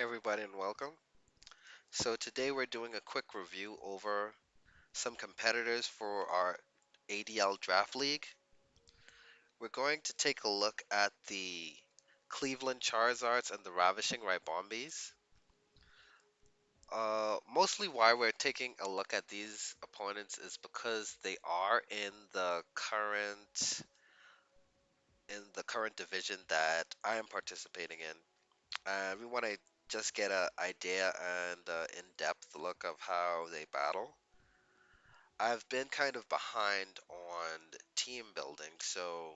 Everybody, and welcome. So, today we're doing a quick review over some competitors for our ADL Draft League. We're going to take a look at the Cleveland Charizards and the Ravishing Ribombees. Mostly why we're taking a look at these opponents is because they are in the current division that I am participating in. We want to just get an idea and in-depth look of how they battle. I've been kind of behind on team building, so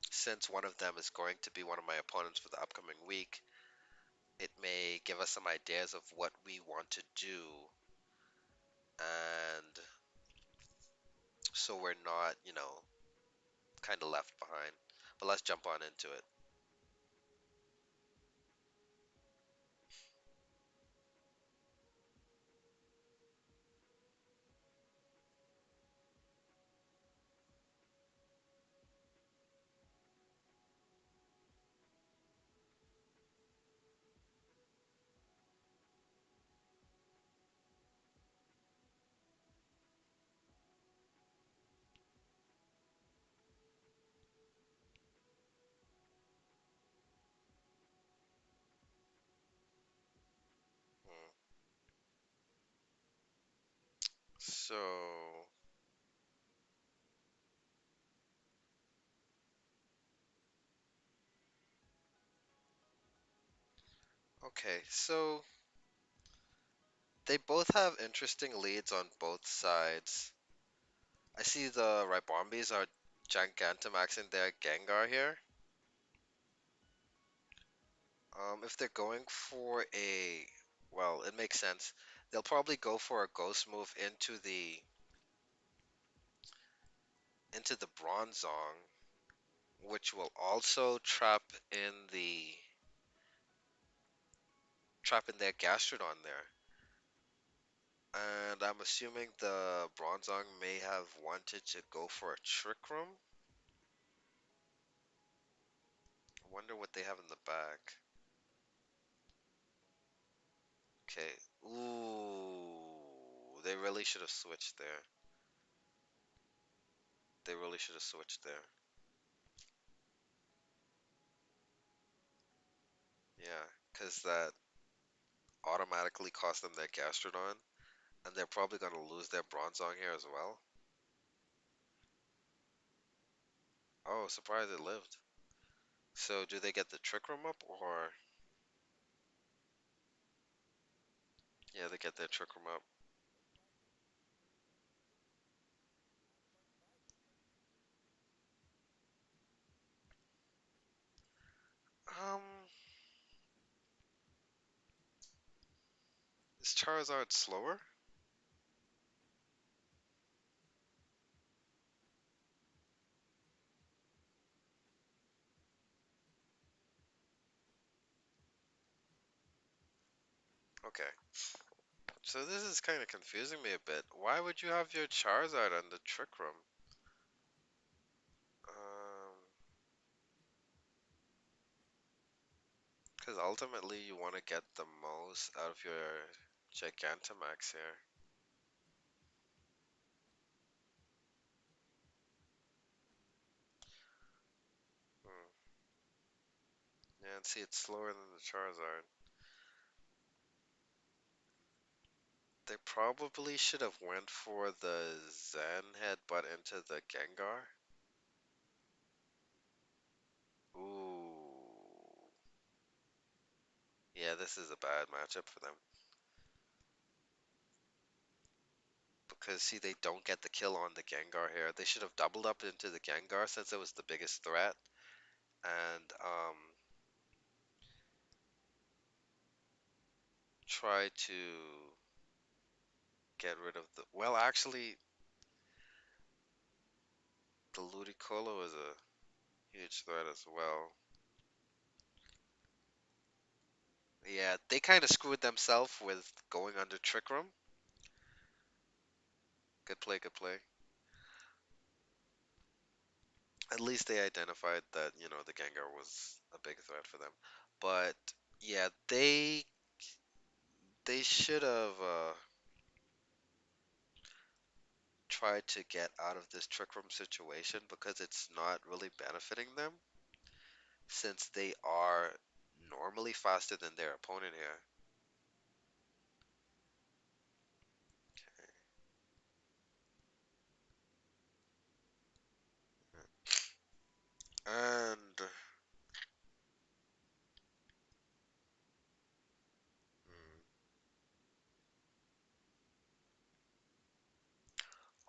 since one of them is going to be one of my opponents for the upcoming week, it may give us some ideas of what we want to do, and so we're not, kind of left behind. But let's jump on into it. Hmm. So, okay, so they both have interesting leads on both sides. I see the Ribombees are Gigantamaxing their Gengar here. If they're going for well, it makes sense. They'll probably go for a ghost move into the Bronzong, which will also trap in their Gastrodon there. And I'm assuming the Bronzong may have wanted to go for a Trick Room. I wonder what they have in the back. Okay. Ooh, they really should have switched there. They really should have switched there. Yeah, because that automatically cost them their Gastrodon, and they're probably going to lose their Bronzong here as well. Oh, surprised it lived. So do they get the Trick Room up, or... Yeah, they get their Trick Room up. Um, is Charizard slower? Okay. So this is kind of confusing me a bit. Why would you have your Charizard on the Trick Room? Because ultimately you want to get the most out of your Gigantamax here. Hmm. Yeah, and see, it's slower than the Charizard. They probably should have went for the Zen headbutt into the Gengar. Ooh. Yeah, this is a bad matchup for them. Because, see, they don't get the kill on the Gengar here. They should have doubled up into the Gengar since it was the biggest threat. And, try to get rid of the... Well, actually, the Ludicolo is a huge threat as well. Yeah, they kind of screwed themselves with going under Trick Room. Good play, good play. At least they identified that, the Gengar was a big threat for them. But Yeah, they should have tried to get out of this trick room situation because it's not really benefiting them since they are normally faster than their opponent here. And mm,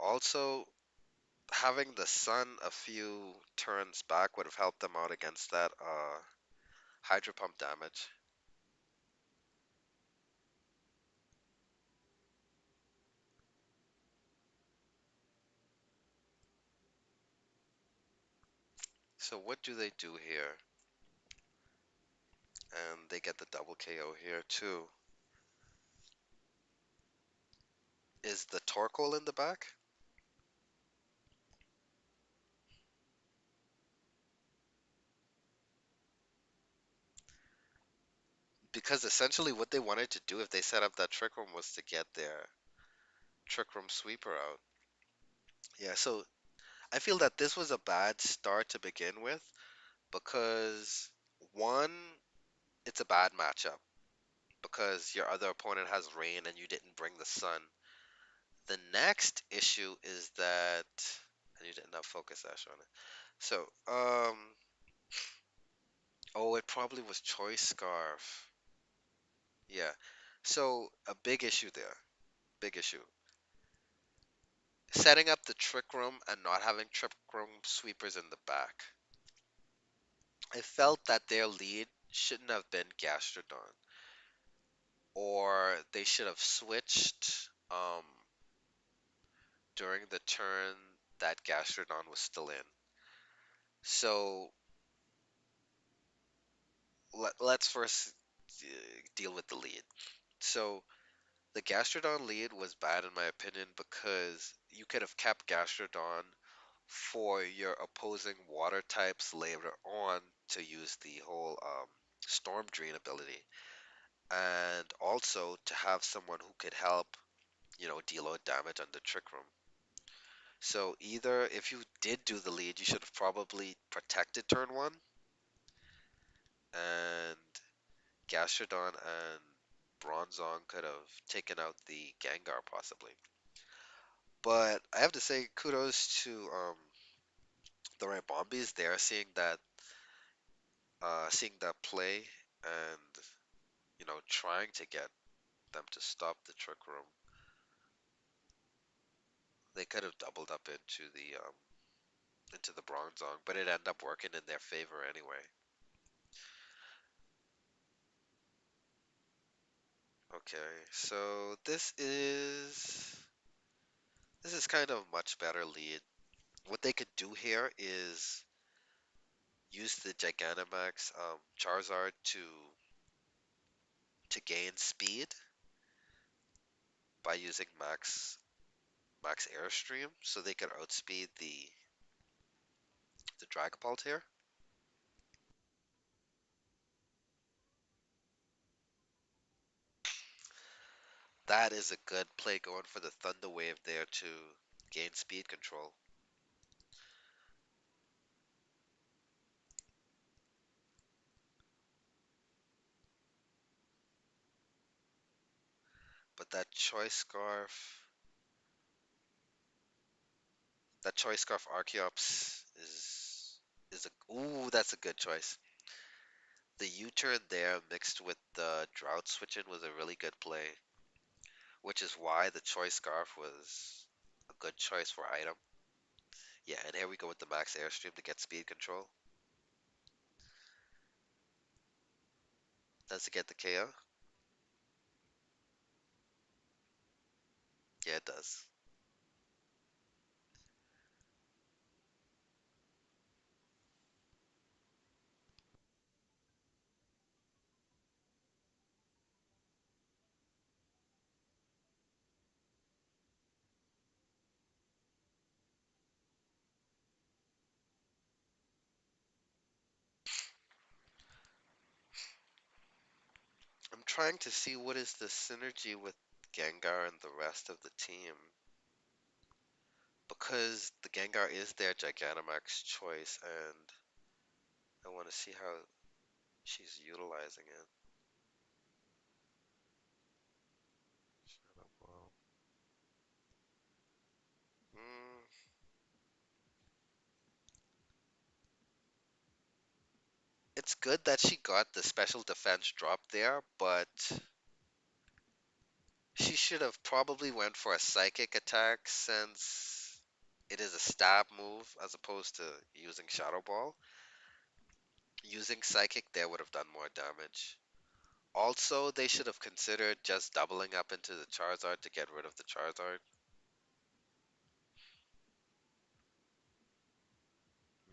also having the sun a few turns back would have helped them out against that hydro pump damage. So what do they do here? And they get the double KO here too. Is the Torkoal in the back? Because essentially what they wanted to do if they set up that trick room was to get their trick room sweeper out. Yeah, so I feel that this was a bad start to begin with because one, it's a bad matchup because your other opponent has rain and you didn't bring the sun. The next issue is that and you didn't have focus ash on it. So, oh, it probably was choice scarf. Yeah. So a big issue there. Big issue. Setting up the trick room and not having trick room sweepers in the back. I felt that their lead shouldn't have been Gastrodon, or they should have switched during the turn that Gastrodon was still in. So let's first deal with the lead. So the Gastrodon lead was bad in my opinion because you could have kept Gastrodon for your opposing water types later on to use the whole Storm Drain ability, and also to have someone who could help, deal out damage on the Trick Room. So either if you did do the lead, you should have probably protected turn one, and Gastrodon and Bronzong could have taken out the Gengar possibly. But I have to say, kudos to the Ribombees. They are seeing that play, and trying to get them to stop the Trick Room. They could have doubled up into the Bronzong, but it ended up working in their favor anyway. Okay, so this is kind of much better lead. What they could do here is use the Gigantamax Charizard to gain speed by using max airstream, so they could outspeed the Dragapult here. That is a good play going for the Thunder Wave there to gain speed control. But that choice scarf Archeops is a ooh, that's a good choice. The U-turn there mixed with the drought switching was a really good play, which is why the choice scarf was a good choice for item. Yeah, and here we go with the max airstream to get speed control. Does it get the KO? Yeah, it does. trying to see what is the synergy with Gengar and the rest of the team. Because the Gengar is their Gigantamax choice, and I want to see how she's utilizing it. Well, mm, it's good that she got the special defense drop there, but she should have probably went for a psychic attack since it is a stab move as opposed to using Shadow Ball. Using psychic there would have done more damage. Also, they should have considered just doubling up into the Charizard to get rid of the Charizard.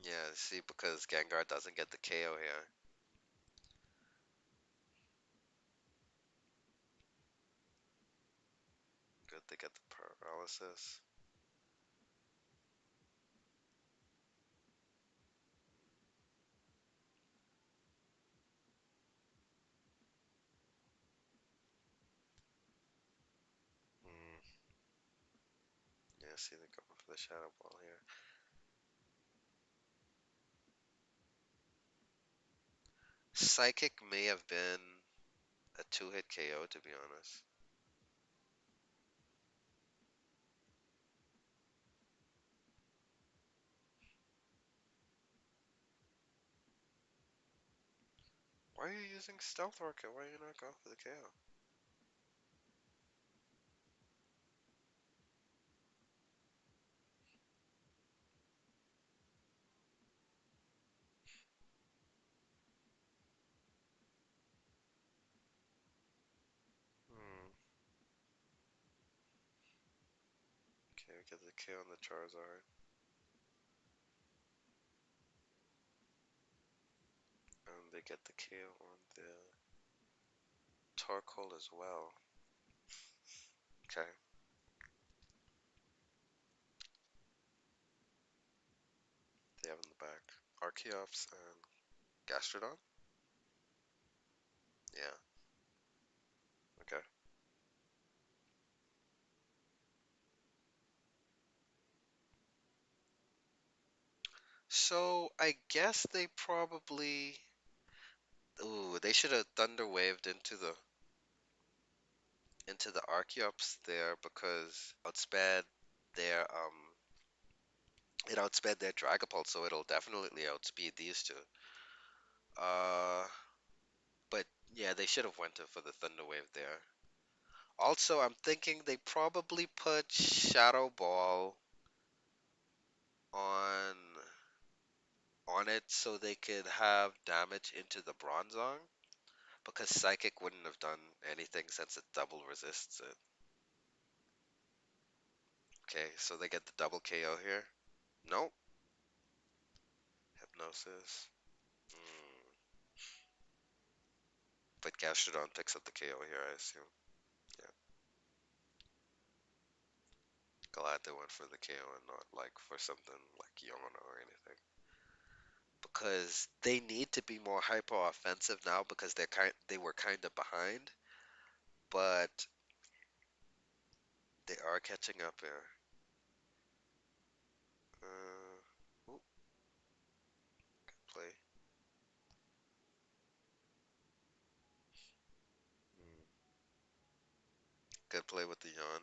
Yeah, see, because Gengar doesn't get the KO here. Good, they get the paralysis. Mm, yeah, see, they're going for the Shadow Ball here. Psychic may have been a two-hit KO, to be honest. Why are you using Stealth Rocket? Why are you not going for the KO? Hmm. Okay, we get the KO on the Charizard. And they get the KO on the Torkoal as well. Okay. They have in the back Archeops and Gastrodon? Yeah. Okay. So I guess they probably. Ooh, they should have Thunder Waved into the Archeops there because outsped their it outsped their Dragapult, so it'll definitely outspeed these two. Uh, but yeah, they should have went in for the Thunder Wave there. Also, I'm thinking they probably put Shadow Ball on on it so they could have damage into the Bronzong because Psychic wouldn't have done anything since it double resists it. Okay, so they get the double KO here. Nope. Hypnosis. Mm. But Gastrodon picks up the KO here, I assume. Yeah. Glad they went for the KO and not like for something like Yona or anything. Because they need to be more hyper offensive now because they were kind of behind, but they are catching up here. Ooh, good play. Mm. Good play with the yawn.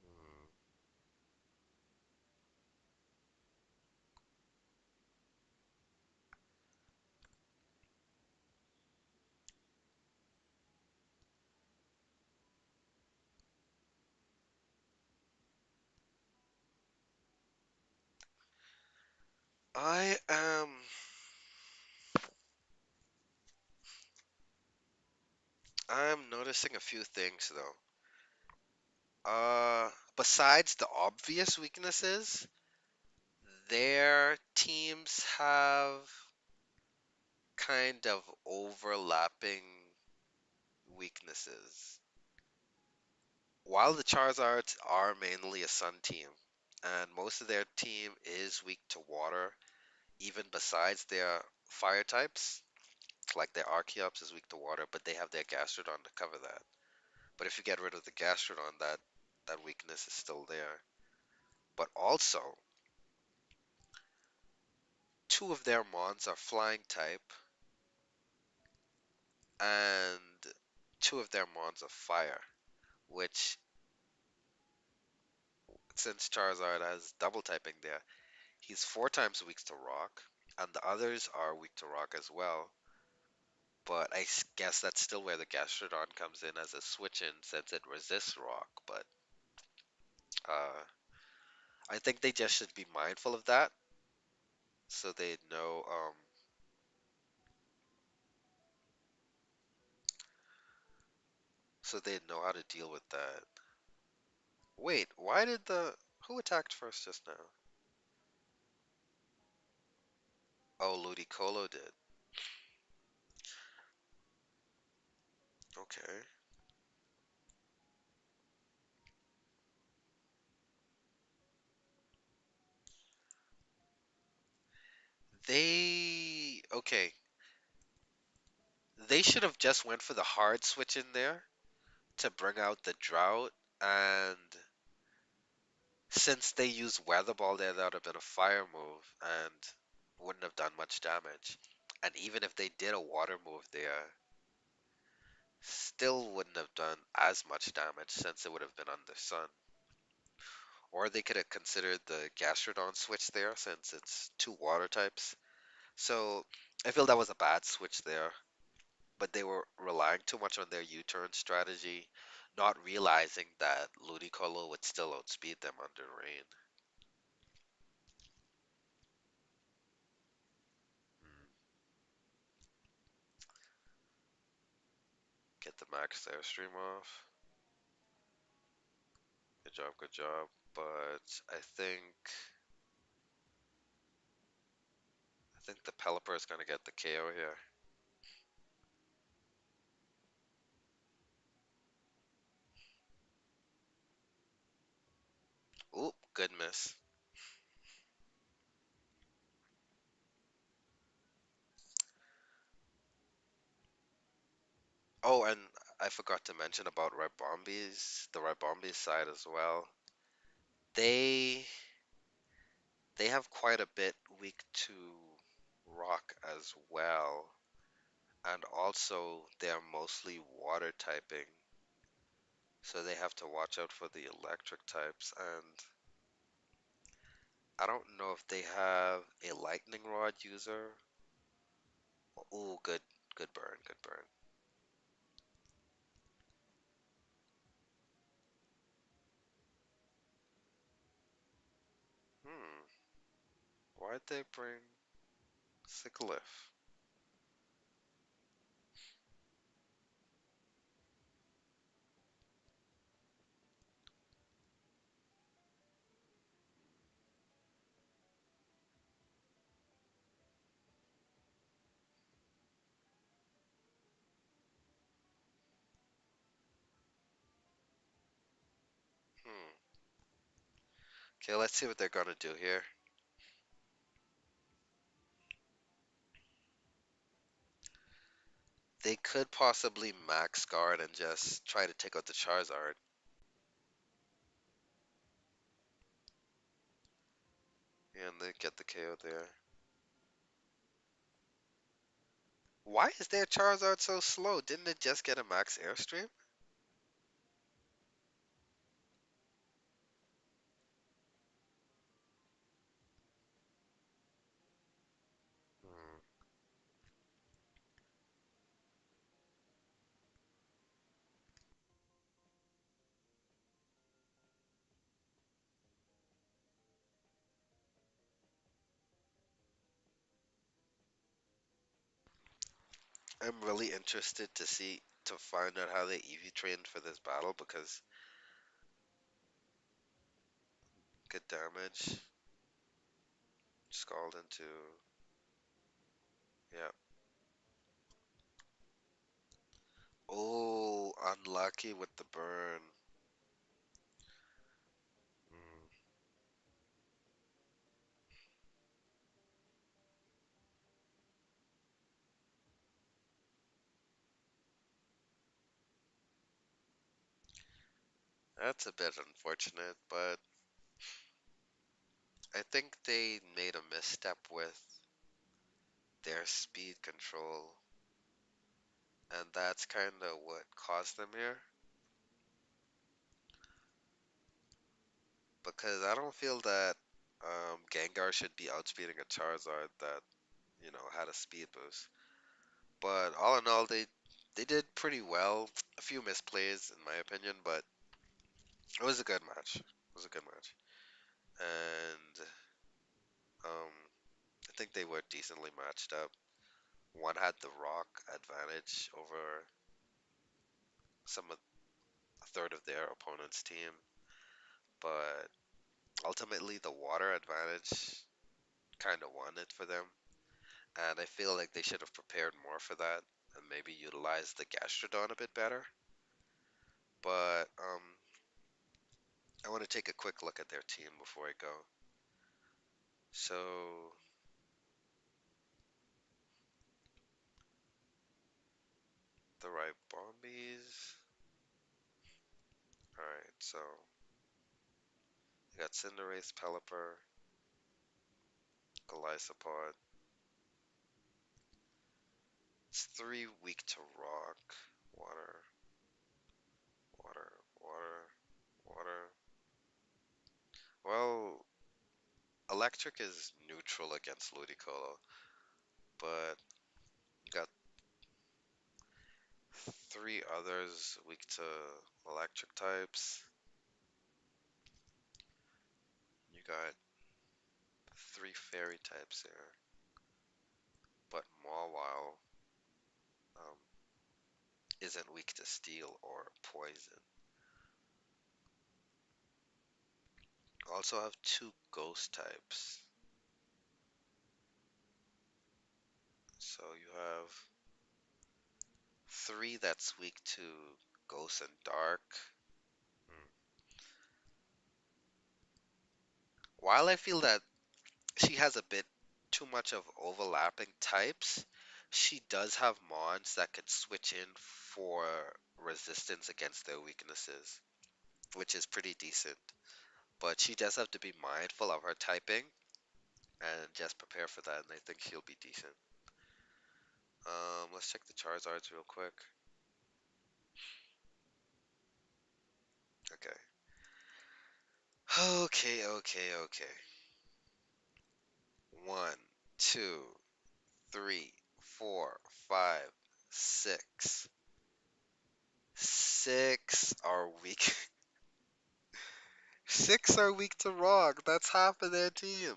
Mm. I am I'm noticing a few things though. Besides the obvious weaknesses, their teams have kind of overlapping weaknesses. While the Charizards are mainly a sun team, and most of their team is weak to water, even besides their fire types. Like their Archeops is weak to water, but they have their Gastrodon to cover that. But if you get rid of the Gastrodon, that weakness is still there. But also, two of their Mons are flying type, and two of their Mons are fire, which, since Charizard has double typing there, he's four times weak to rock, and the others are weak to rock as well. But guess that's still where the Gastrodon comes in as a switch in since it resists rock. But uh, I think they just should be mindful of that so they know how to deal with that. Wait, why did the who attacked first just now? Oh, Ludicolo did. Okay. Okay. They should have just went for the hard switch in there to bring out the drought, and since they used Weather Ball there, that would have been a fire move and wouldn't have done much damage. And even if they did a water move there, still wouldn't have done as much damage since it would have been under Sun. Or they could have considered the Gastrodon switch there since it's two water types. So I feel that was a bad switch there, but they were relying too much on their U-turn strategy, not realizing that Ludicolo would still outspeed them under rain. Hmm. Get the max airstream off. Good job, good job. But I think the Pelipper is gonna get the KO here. Oop, good miss. Oh, and I forgot to mention about Ribombees, the Ribombees side as well. They they have quite a bit weak to rock as well, and also they're mostly water typing, so they have to watch out for the electric types. And I don't know if they have a lightning rod user. Oh, good, good burn, good burn. Hmm, why'd they bring Sickliff? Hmm. Okay, let's see what they're gonna do here. They could possibly max guard and just try to take out the Charizard. And they get the KO there. Why is their Charizard so slow? Didn't it just get a max airstream? Hmm. I'm really interested to find out how they EV trained for this battle because good damage. Scald into, yeah. Oh, unlucky with the burn. Mm. That's a bit unfortunate, but I think they made a misstep with their speed control, and that's kind of what caused them here. Because I don't feel that Gengar should be outspeeding a Charizard that, had a speed boost. But all in all, they did pretty well. A few misplays, in my opinion, but it was a good match. It was a good match, and um, I think they were decently matched up. One had the rock advantage over some of a third of their opponent's team, but ultimately the water advantage kind of won it for them. And I feel like they should have prepared more for that and maybe utilized the Gastrodon a bit better. But I want to take a quick look at their team before I go. So the Ribombees. All right, so you got Cinderace, Pelipper, Golisopod. It's three weak to rock, water, water, water, water. Well, electric is neutral against Ludicolo, but you got three others weak to electric types. You got three fairy types there, but Mawile um, isn't weak to steel or poison. Also have two ghost types. So you have three that's weak to ghost and dark. Hmm. While I feel that she has a bit too much of overlapping types, she does have mons that could switch in for resistance against their weaknesses, which is pretty decent. But she does have to be mindful of her typing and just prepare for that, and I think she'll be decent. Let's check the Charizards real quick. Okay. Okay, okay, okay. One, two, three, four, five, six. Six are weak. Six are weak to rock. That's half of their team.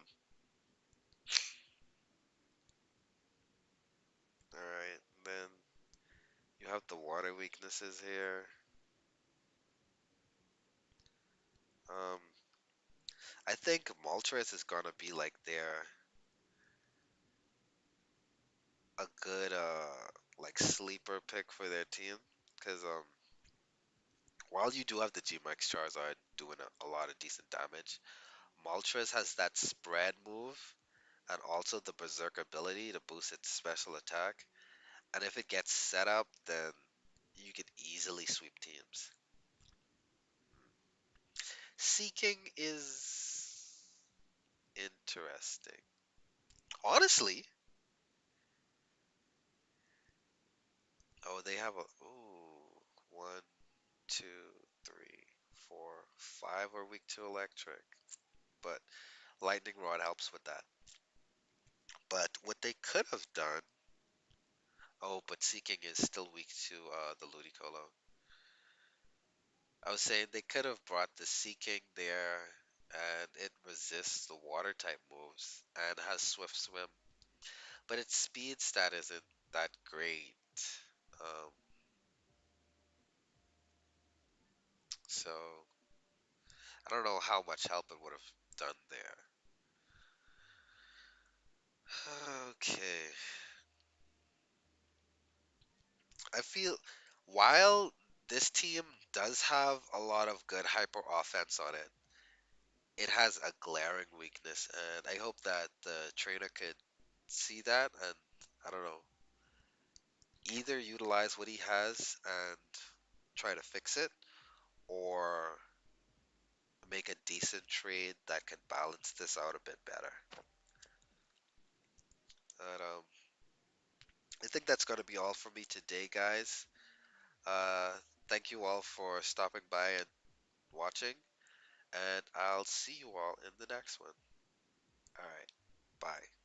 Alright, then you have the water weaknesses here. Um, I think Moltres is gonna be like a good like sleeper pick for their team. Cause while you do have the G-Max Charizard doing a lot of decent damage, Moltres has that spread move and also the Berserk ability to boost its special attack. And if it gets set up, then you can easily sweep teams. Seeking is interesting. Honestly, oh, they have a one, two, three, four, five are weak to electric, but lightning rod helps with that. But what they could have done, oh, but Seeking is still weak to the Ludicolo. I was saying they could have brought the Seeking there, and it resists the water type moves and has Swift Swim, but its speed stat isn't that great. Um, so I don't know how much help it would have done there. Okay, I feel while this team does have a lot of good hyper offense on it, it has a glaring weakness, and I hope that the trainer could see that and I don't know, either utilize what he has and try to fix it, or make a decent trade that can balance this out a bit better. But I think that's going to be all for me today, guys. Uh, Thank you all for stopping by and watching, and I'll see you all in the next one. All right, bye.